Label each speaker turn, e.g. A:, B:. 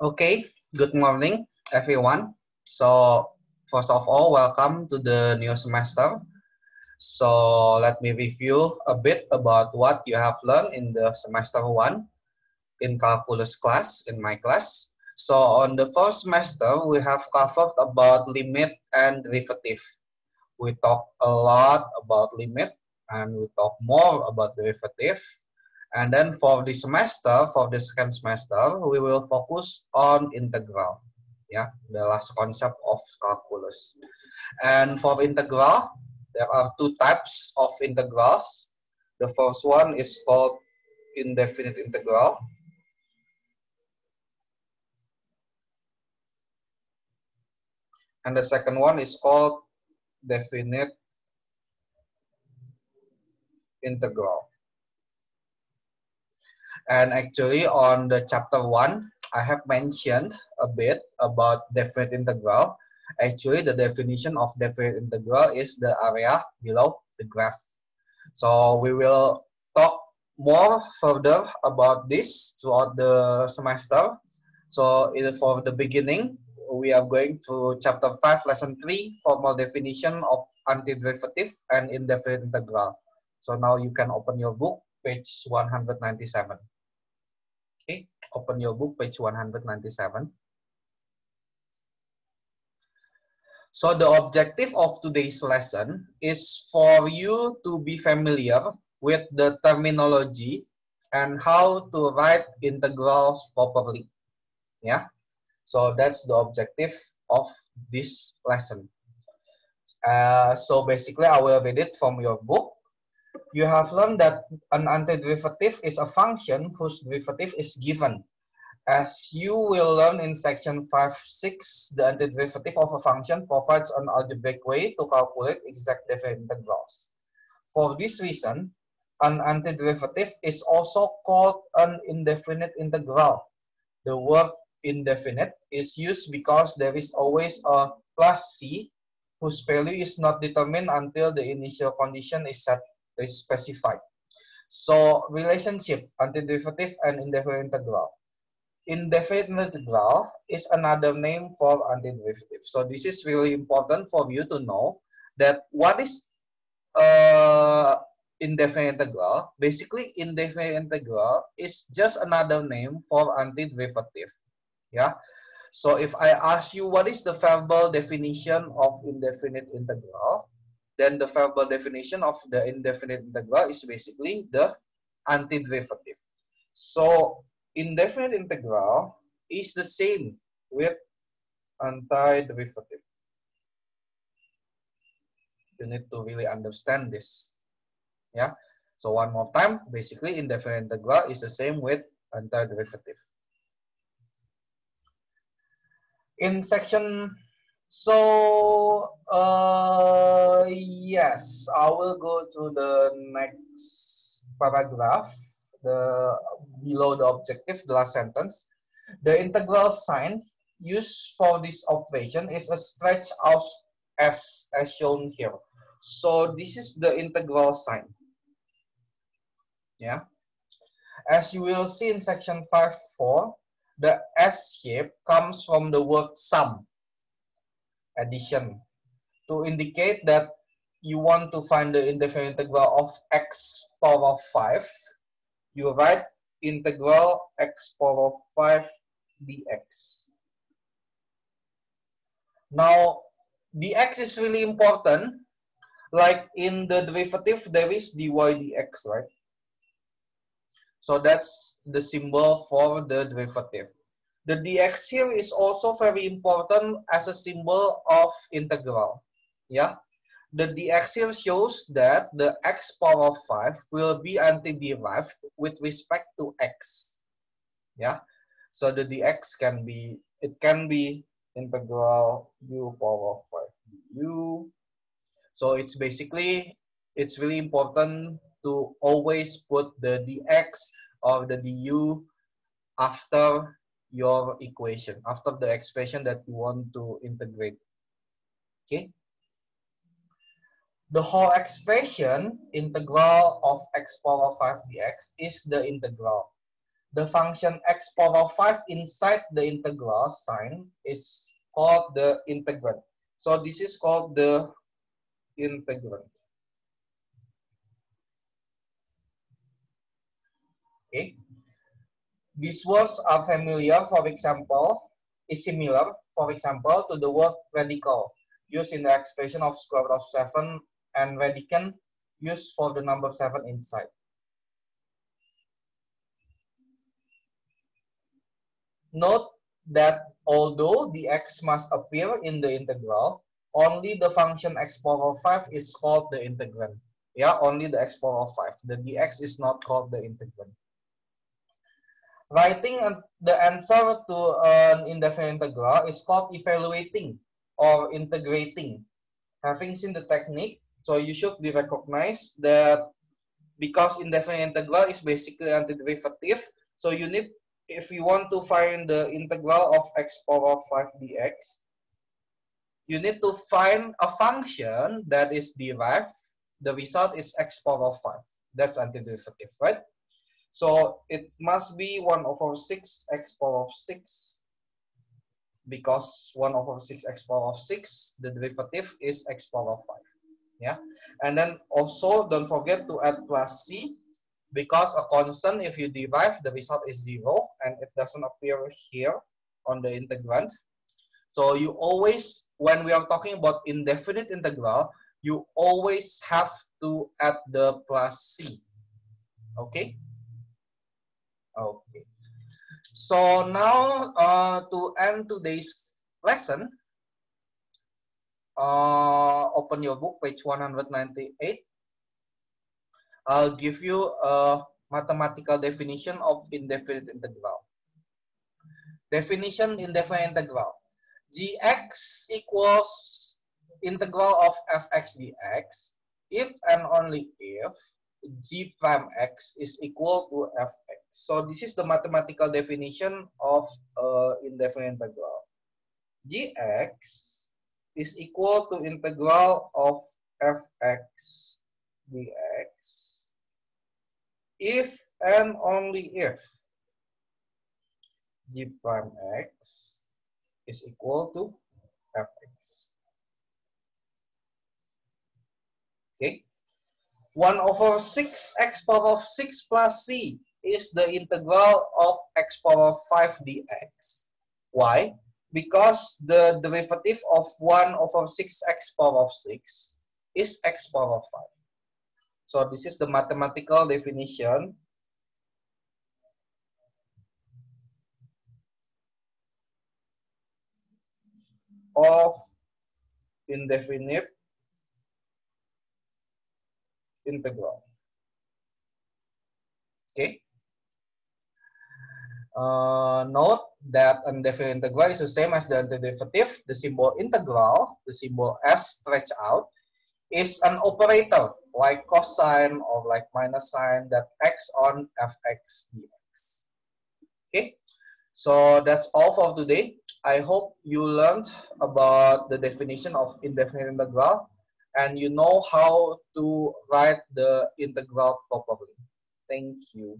A: Okay, good morning, everyone. So, first of all, welcome to the new semester. So, let me review a bit about what you have learned in the semester one in calculus class, in my class. So, on the first semester, we have covered about limit and derivative. We talk a lot about limit and we talk more about derivative. And then for the semester, for the second semester, we will focus on integral. Yeah, the last concept of calculus. And for integral, there are two types of integrals. The first one is called indefinite integral. And the second one is called definite integral. And actually on the chapter 1, I have mentioned a bit about definite integral. Actually, the definition of definite integral is the area below the graph. So we will talk more further about this throughout the semester. So for the beginning, we are going to chapter 5, lesson 3, formal definition of antiderivative and indefinite integral. So now you can open your book, page 197. Okay, open your book, page 197. So the objective of today's lesson is for you to be familiar with the terminology and how to write integrals properly. Yeah, so that's the objective of this lesson. So basically, I will read it from your book. You have learned that an antiderivative is a function whose derivative is given. As you will learn in section 5.6, the antiderivative of a function provides an algebraic way to calculate exact definite integrals. For this reason, an antiderivative is also called an indefinite integral. The word indefinite is used because there is always a plus c whose value is not determined until the initial condition is specified. So, relationship antiderivative and indefinite integral. Indefinite integral is another name for antiderivative. So this is really important for you to know that what is indefinite integral. Basically, indefinite integral is just another name for antiderivative. Yeah. So if I ask you what is the verbal definition of indefinite integral, then the verbal definition of the indefinite integral is basically the antiderivative. So indefinite integral is the same with antiderivative. You need to really understand this. Yeah. So one more time, basically indefinite integral is the same with antiderivative. In section, yes, I will go to the next paragraph, the below the objective, the last sentence. The integral sign used for this operation is a stretch out as shown here. So this is the integral sign. Yeah. As you will see in section 5.4, the S shape comes from the word sum, addition, to indicate that you want to find the indefinite integral of x power 5. You write integral x power 5 dx. Now, dx is really important. Like in the derivative, there is dy dx, right? So that's the symbol for the derivative. The dx here is also very important as a symbol of integral. Yeah, the dx here shows that the x power 5 will be antiderived with respect to x. Yeah, so the dx can be integral u power 5 du. So it's really important to always put the dx or the du after your equation, after the expression that you want to integrate. Okay. The whole expression, integral of x power 5 dx, is the integral. the function x power 5 inside the integral sign is called the integrand. So this is called the integrand. Okay. These words are familiar, for example, is similar, for example, to the word radical, used in the expression of square root of 7, and radicand, used for the number 7 inside. Note that although the x must appear in the integral, only the function x power 5 is called the integrand. Yeah, only the x power 5. The dx is not called the integrand. Writing the answer to an indefinite integral is called evaluating or integrating. Having seen the technique, so you should be recognized that because indefinite integral is basically antiderivative, so you need, if you want to find the integral of x power 5 dx, you need to find a function that is derived. The result is x power 5. That's antiderivative, right? So it must be 1 over 6 x power 6, because 1 over 6 x power 6, the derivative is x power 5. Yeah, and then also don't forget to add plus c, because a constant, if you derive, the result is 0 and it doesn't appear here on the integrand. So you always, when we are talking about indefinite integral, you always have to add the plus c. Okay. Okay. So now to end today's lesson, open your book, page 198. I'll give you a mathematical definition of indefinite integral. Definition indefinite integral. Gx equals integral of fx dx if and only if g prime x is equal to fx. So this is the mathematical definition of indefinite integral. Gx is equal to integral of fx dx if and only if g prime x is equal to fx. Okay. 1 over 6 x power 6 plus c is the integral of x power 5 dx. Why? Because the derivative of 1 over 6 x power 6 is x power 5. So this is the mathematical definition of indefinite integral. Okay. Note that indefinite integral is the same as the antiderivative. The symbol integral, the symbol s stretched out, is an operator like cosine or like minus sign that acts on fx dx. Okay, so that's all for today. I hope you learned about the definition of indefinite integral and you know how to write the integral properly. Thank you.